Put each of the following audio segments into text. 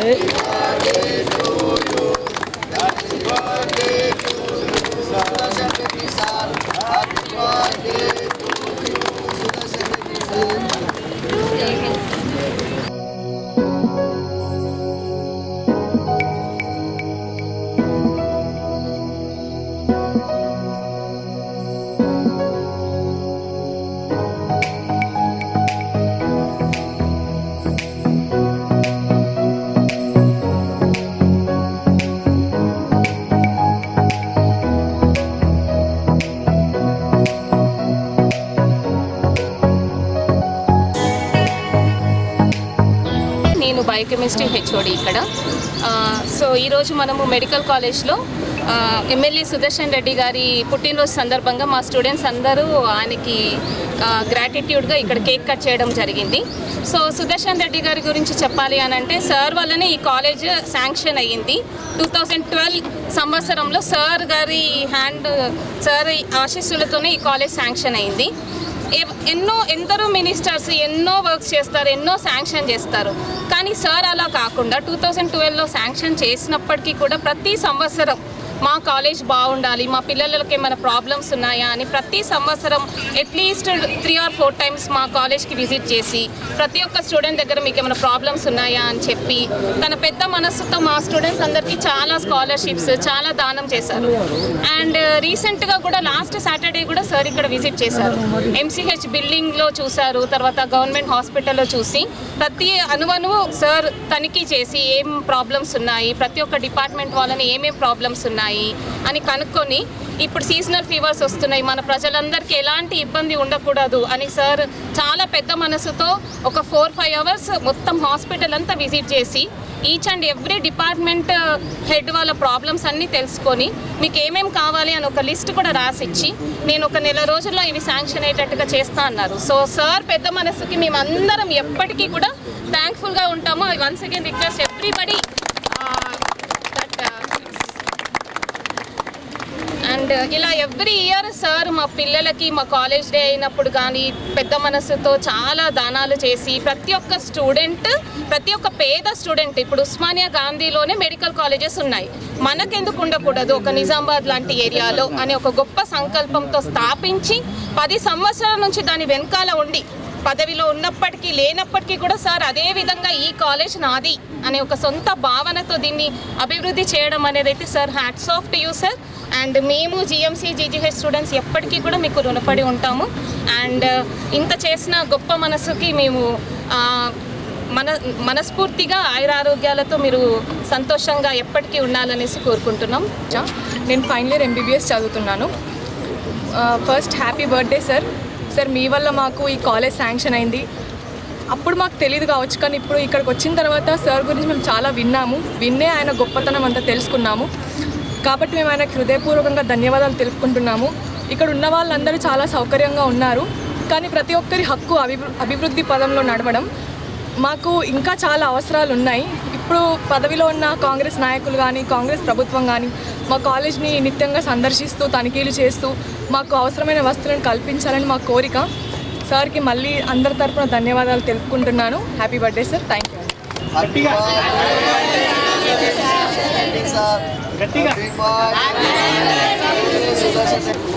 నేను biochemistry HOD ఇక్కడ. So ఈరోజు మనము మెడికల్ కాలేజ్లో ఎమ్మెల్యే సుదర్శన్ రెడ్డి గారి పుట్టినరోజు సందర్భంగా మా స్టూడెంట్స్ అందరూ ఆయనకి గ్రాటిట్యూడ్గా ఇక్కడ కేక్ కట్ చేయడం జరిగింది. సో సుదర్శన్ రెడ్డి గారి గురించి చెప్పాలి అని అంటే, సార్ వల్లనే ఈ కాలేజ్ శాంక్షన్ అయ్యింది. 2012 సంవత్సరంలో సార్ ఆశీస్సులతోనే ఈ కాలేజ్ శాంక్షన్ అయింది. ఎందరో మినిస్టర్స్ ఎన్నో వర్క్స్ చేస్తారు, ఎన్నో శాంక్షన్ చేస్తారు. కానీ సార్ అలా కాకుండా 2012లో శాంక్షన్ చేసినప్పటికీ కూడా ప్రతి సంవత్సరం మా కాలేజ్ బాగుండాలి, మా పిల్లలకి ఏమైనా ప్రాబ్లమ్స్ ఉన్నాయా అని ప్రతి సంవత్సరం అట్లీస్ట్ 3 or 4 times మా కాలేజ్కి విజిట్ చేసి ప్రతి ఒక్క స్టూడెంట్ దగ్గర మీకు ఏమైనా ప్రాబ్లమ్స్ ఉన్నాయా అని చెప్పి తన పెద్ద మనస్సుతో మా స్టూడెంట్స్ అందరికీ చాలా స్కాలర్షిప్స్, చాలా దానం చేశారు. అండ్ రీసెంట్గా కూడా లాస్ట్ సాటర్డే కూడా సార్ ఇక్కడ విజిట్ చేశారు. MCH బిల్డింగ్లో చూశారు, తర్వాత గవర్నమెంట్ హాస్పిటల్లో చూసి ప్రతి అణువణువు సార్ తనిఖీ చేసి ఏం ప్రాబ్లమ్స్ ఉన్నాయి, ప్రతి ఒక్క డిపార్ట్మెంట్ వాళ్ళని ఏమేం ప్రాబ్లమ్స్ ఉన్నాయి అని కనుక్కొని, ఇప్పుడు సీజనల్ ఫీవర్స్ వస్తున్నాయి, మన ప్రజలందరికీ ఎలాంటి ఇబ్బంది ఉండకూడదు అని సార్ చాలా పెద్ద మనసుతో ఒక 4-5 hours మొత్తం హాస్పిటల్ అంతా విజిట్ చేసి each and every department head వాళ్ళ ప్రాబ్లమ్స్ అన్నీ తెలుసుకొని మీకు ఏమేమి కావాలి అని ఒక లిస్ట్ కూడా రాసిచ్చి నేను ఒక నెల రోజుల్లో ఇవి శాంక్షన్ అయ్యేటట్టుగా చేస్తా అన్నారు. సో సార్ పెద్ద మనసుకి మేము అందరం ఎప్పటికీ కూడా థ్యాంక్ఫుల్గా ఉంటాము. I once again request everybody and ఇలా ఎవ్రీ ఇయర్ సార్ మా పిల్లలకి మా కాలేజ్ డే అయినప్పుడు కానీ పెద్ద మనసుతో చాలా దానాలు చేసి ప్రతి ఒక్క స్టూడెంట్, ప్రతి ఒక్క పేద స్టూడెంట్, ఇప్పుడు ఉస్మానియా గాంధీలోనే మెడికల్ కాలేజెస్ ఉన్నాయి, మనకెందుకు ఉండకూడదు ఒక నిజామాబాద్ లాంటి ఏరియాలో అనే ఒక గొప్ప సంకల్పంతో స్థాపించి 10 సంవత్సరాల నుంచి దాని వెనకాల ఉండి పదవిలో ఉన్నప్పటికీ లేనప్పటికీ కూడా సార్ అదే విధంగా ఈ కాలేజ్ నాది అనే ఒక సొంత భావనతో దీన్ని అభివృద్ధి చేయడం అనేది అయితే sir hats off to you sir. And మేము GMC GGH స్టూడెంట్స్ ఎప్పటికీ కూడా మీకు రుణపడి ఉంటాము. అండ్ ఇంత చేసిన గొప్ప మనసుకి మేము మనస్ఫూర్తిగా ఆయురారోగ్యాలతో మీరు సంతోషంగా ఎప్పటికీ ఉండాలనేసి కోరుకుంటున్నాం. నేను ఫైనల్ ఇయర్ MBBS చదువుతున్నాను. First happy birthday sir. Sir మీ వల్ల మాకు ఈ కాలేజ్ శాంక్షన్ అయింది. అప్పుడు మాకు తెలియదు కావచ్చు, కానీ ఇప్పుడు ఇక్కడికి వచ్చిన తర్వాత సార్ గురించి మేము చాలా విన్నే ఆయన గొప్పతనం అంతా తెలుసుకున్నాము. కాబట్టి మేము ఆయనకు హృదయపూర్వకంగా ధన్యవాదాలు తెలుపుకుంటున్నాము. ఇక్కడ ఉన్న వాళ్ళందరూ చాలా సౌకర్యంగా ఉన్నారు, కానీ ప్రతి ఒక్కరి హక్కు అభివృద్ధి పదంలో నడవడం. మాకు ఇంకా చాలా అవసరాలు ఉన్నాయి. ఇప్పుడు పదవిలో ఉన్న కాంగ్రెస్ నాయకులు కానీ కాంగ్రెస్ ప్రభుత్వం కానీ మా కాలేజ్ని నిత్యంగా సందర్శిస్తూ తనిఖీలు చేస్తూ మాకు అవసరమైన వస్తువులను కల్పించాలని మా కోరిక. సార్కి మళ్ళీ అందరి తరఫున ధన్యవాదాలు తెలుపుకుంటున్నాను. Happy birthday sir. Thank you.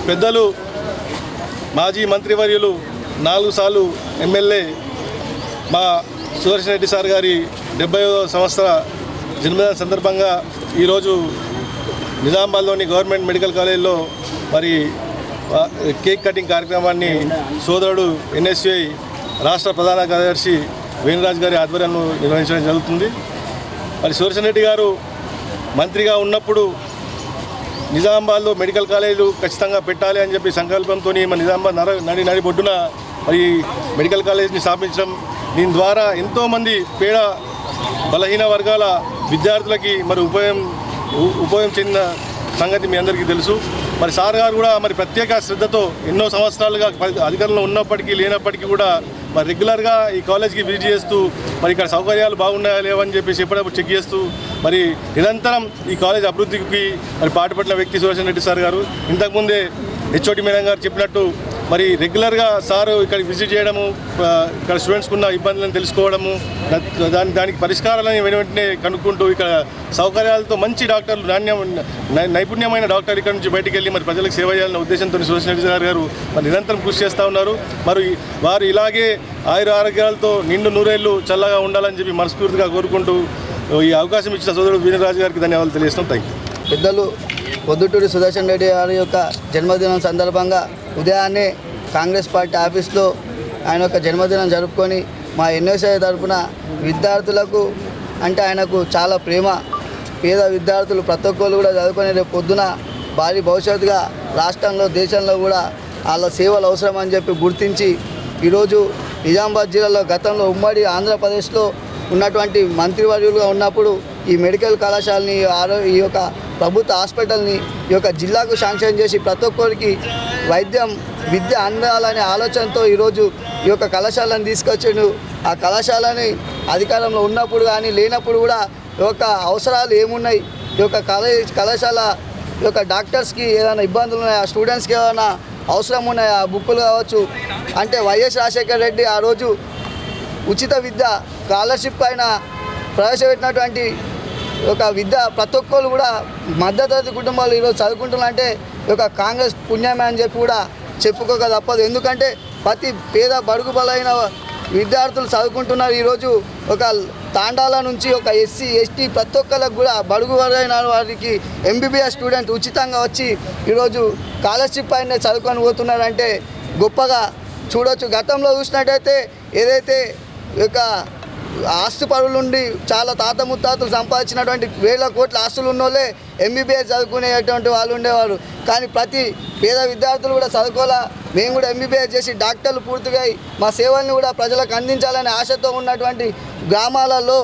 పెద్దలు మాజీ మంత్రివర్యులు 4 సార్లు ఎమ్మెల్యే మా సుదర్శన్ రెడ్డి సార్ గారి 75వ సంవత్సర జన్మదిన సందర్భంగా ఈరోజు నిజామాబాద్లోని గవర్నమెంట్ మెడికల్ కాలేజ్లో మరి కేక్ కటింగ్ కార్యక్రమాన్ని సోదరుడు NSUI రాష్ట్ర ప్రధాన కార్యదర్శి వేణురాజ్ గారి ఆధ్వర్యంలో నిర్వహించడం జరుగుతుంది. మరి సుదర్శన్ రెడ్డి గారు మంత్రిగా ఉన్నప్పుడు నిజామాబాద్లో మెడికల్ కాలేజీలు ఖచ్చితంగా పెట్టాలి అని చెప్పి సంకల్పంతో మన నిజామాబాద్ నడి బొడ్డున మరి మెడికల్ కాలేజీని స్థాపించడం, దీని ద్వారా ఎంతోమంది పేద బలహీన వర్గాల విద్యార్థులకి మరి ఉపయోగం చెందిన సంగతి మీ అందరికీ తెలుసు. మరి సార్ గారు కూడా మరి ప్రత్యేక శ్రద్ధతో ఎన్నో సంవత్సరాలుగా అధికారంలో ఉన్నప్పటికీ లేనప్పటికీ కూడా మరి రెగ్యులర్గా ఈ కాలేజ్కి విజిట్ చేస్తూ మరి ఇక్కడ సౌకర్యాలు బాగున్నాయా లేవని చెప్పేసి ఎప్పుడప్పుడు చెక్ చేస్తూ మరి నిరంతరం ఈ కాలేజ్ అభివృద్ధికి మరి పాటుపడిన వ్యక్తి సుదర్శన్ రెడ్డి సార్ గారు. ఇంతకుముందే HOD మేడం గారు చెప్పినట్టు మరి రెగ్యులర్గా సారు ఇక్కడికి విజిట్ చేయడము, ఇక్కడ స్టూడెంట్స్కి ఉన్న ఇబ్బందులను తెలుసుకోవడము, దానికి పరిష్కారాలను వెంటనే కనుక్కుంటూ ఇక్కడ సౌకర్యాలతో మంచి డాక్టర్లు, నైపుణ్యమైన డాక్టర్ ఇక్కడ నుంచి బయటికి వెళ్ళి మరి ప్రజలకు సేవ చేయాలనే ఉద్దేశంతో సుదర్శన్ రెడ్డి గారు మరి నిరంతరం కృషి చేస్తూ ఉన్నారు. మరి వారు ఇలాగే ఆరోగ్యాలతో నిండు నూరేళ్లు చల్లగా ఉండాలని చెప్పి మనస్ఫూర్తిగా కోరుకుంటూ ఈ అవకాశం ఇచ్చిన సోదరుడు వీరరాజు గారికి ధన్యవాదాలు తెలియజేస్తున్నాం. Thank you. పెద్దలు పొద్దుటూరి సుదర్శన్ రెడ్డి గారి యొక్క జన్మదినం సందర్భంగా ఉదయాన్నే కాంగ్రెస్ పార్టీ ఆఫీస్లో ఆయన యొక్క జన్మదినం జరుపుకొని మా ఎన్ఎస్ఐ తరఫున విద్యార్థులకు అంటే ఆయనకు చాలా ప్రేమ. పేద విద్యార్థులు ప్రతి ఒక్కరు కూడా చదువుకునే రేపు పొద్దున భారీ భవిష్యత్తుగా రాష్ట్రంలో దేశంలో కూడా వాళ్ళ సేవలు అవసరం అని చెప్పి గుర్తించి ఈరోజు నిజామాబాద్ జిల్లాలో గతంలో ఉమ్మడి ఆంధ్రప్రదేశ్లో ఉన్నటువంటి మంత్రివర్యులుగా ఉన్నప్పుడు ఈ మెడికల్ కళాశాలని ఈ యొక్క ప్రభుత్వ హాస్పిటల్ని ఈ యొక్క జిల్లాకు శాంక్షన్ చేసి ప్రతి ఒక్కరికి వైద్యం విద్య అందాలనే ఆలోచనతో ఈరోజు ఈ యొక్క కళాశాలను తీసుకొచ్చిండు. ఆ కళాశాలని అధికారంలో ఉన్నప్పుడు కానీ లేనప్పుడు కూడా ఈ యొక్క అవసరాలు ఏమున్నాయి, ఈ యొక్క కళాశాల ఈ యొక్క డాక్టర్స్కి ఏదైనా ఇబ్బందులు ఉన్నాయా, స్టూడెంట్స్కి ఏమైనా అవసరం ఉన్నాయా, బుక్కులు కావచ్చు అంటే వైఎస్ రాజశేఖర రెడ్డి ఆ రోజు ఉచిత విద్య స్కాలర్షిప్ పైన ప్రవేశపెట్టినటువంటి ఒక విద్య ప్రతి ఒక్కరు కూడా మధ్యతరగతి కుటుంబాలు ఈరోజు చదువుకుంటున్నారంటే ఈ యొక్క కాంగ్రెస్ పుణ్యమే అని చెప్పి కూడా చెప్పుకోక తప్పదు. ఎందుకంటే ప్రతి పేద బడుగు బలైన విద్యార్థులు చదువుకుంటున్నారు. ఈరోజు ఒక తాండాల నుంచి ఒక ఎస్సీ ఎస్టీ ప్రతి ఒక్కరికి కూడా బడుగు బలైన వారికి ఎంబీబీఎస్ స్టూడెంట్ ఉచితంగా వచ్చి ఈరోజు స్కాలర్షిప్ పైన చదువుకొని పోతున్నారంటే గొప్పగా చూడవచ్చు. గతంలో చూసినట్టయితే ఏదైతే యొక్క ఆస్తి పరులుండి చాలా తాత ముత్తాతలు సంపాదించినటువంటి వేల కోట్ల ఆస్తులు ఉన్నోళ్ళే ఎంబీబీఎస్ చదువుకునేటువంటి వాళ్ళు ఉండేవారు. కానీ ప్రతి పేద విద్యార్థులు కూడా చదువుకోవాలా, మేము కూడా ఎంబీబీఎస్ చేసి డాక్టర్లు పూర్తిగా మా సేవల్ని కూడా ప్రజలకు అందించాలనే ఆశతో ఉన్నటువంటి గ్రామాలలో,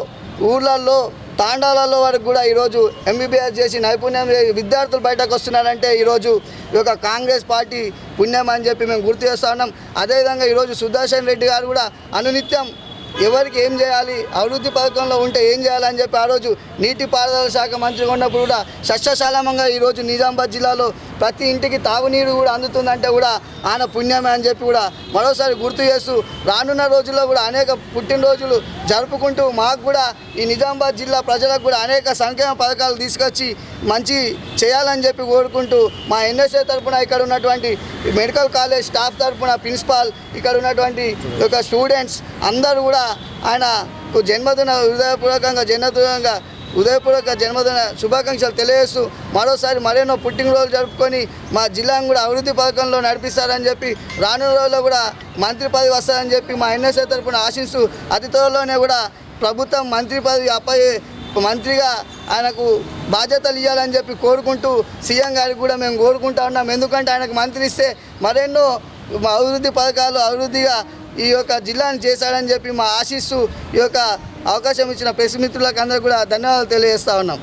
ఊర్లలో, తాండాలలో వరకు కూడా ఈరోజు ఎంబీబీఎస్ చేసి నైపుణ్యం విద్యార్థులు బయటకు వస్తున్నారంటే ఈరోజు ఈ యొక్క కాంగ్రెస్ పార్టీ పుణ్యం అని చెప్పి మేము గుర్తు చేస్తూ ఉన్నాం. అదేవిధంగా ఈరోజు సుదర్శన్ రెడ్డి గారు కూడా అనునిత్యం ఎవరికి ఏం చేయాలి, అభివృద్ధి పథకంలో ఉంటే ఏం చేయాలని చెప్పి ఆ రోజు నీటిపారుదల శాఖ మంత్రిగా ఉన్నప్పుడు కూడా సస్యశాలమంగా ఈరోజు నిజామాబాద్ జిల్లాలో ప్రతి ఇంటికి తాగునీరు కూడా అందుతుందంటే కూడా ఆయన పుణ్యమే అని చెప్పి కూడా మరోసారి గుర్తు చేస్తూ రానున్న రోజుల్లో కూడా అనేక పుట్టినరోజులు జరుపుకుంటూ మాకు కూడా ఈ నిజామాబాద్ జిల్లా ప్రజలకు కూడా అనేక సంక్షేమ పథకాలు తీసుకొచ్చి మంచి చేయాలని చెప్పి కోరుకుంటూ మా ఎన్ఎస్ఏ తరఫున ఇక్కడ ఉన్నటువంటి మెడికల్ కాలేజ్ స్టాఫ్ తరఫున ప్రిన్సిపాల్ ఇక్కడ ఉన్నటువంటి యొక్క స్టూడెంట్స్ అందరూ కూడా ఆయనకు ఉదయపూర్వక జన్మదిన శుభాకాంక్షలు తెలియజేస్తూ మరోసారి మరెన్నో పుట్టినరోజులు జరుపుకొని మా జిల్లాను కూడా అభివృద్ధి పథకంలో నడిపిస్తారని చెప్పి రానున్న రోజుల్లో కూడా మంత్రి పదవి వస్తారని చెప్పి మా ఎన్ఎస్ఏ తరఫున ఆశిస్తూ అతి త్వరలోనే కూడా ప్రభుత్వం మంత్రి పదవి మంత్రిగా ఆయనకు బాధ్యతలు ఇవ్వాలని చెప్పి కోరుకుంటూ సీఎం గారికి కూడా మేము కోరుకుంటా ఉన్నాం. ఎందుకంటే ఆయనకు మంత్రి ఇస్తే మరెన్నో అభివృద్ధి పథకాలు అభివృద్ధిగా ఈ యొక్క జిల్లాను చేశాడని చెప్పి మా ఆశిస్తూ ఈ యొక్క అవకాశం ఇచ్చిన ప్రెస్ మిత్రులకు అందరూ కూడా ధన్యవాదాలు తెలియజేస్తా ఉన్నాం.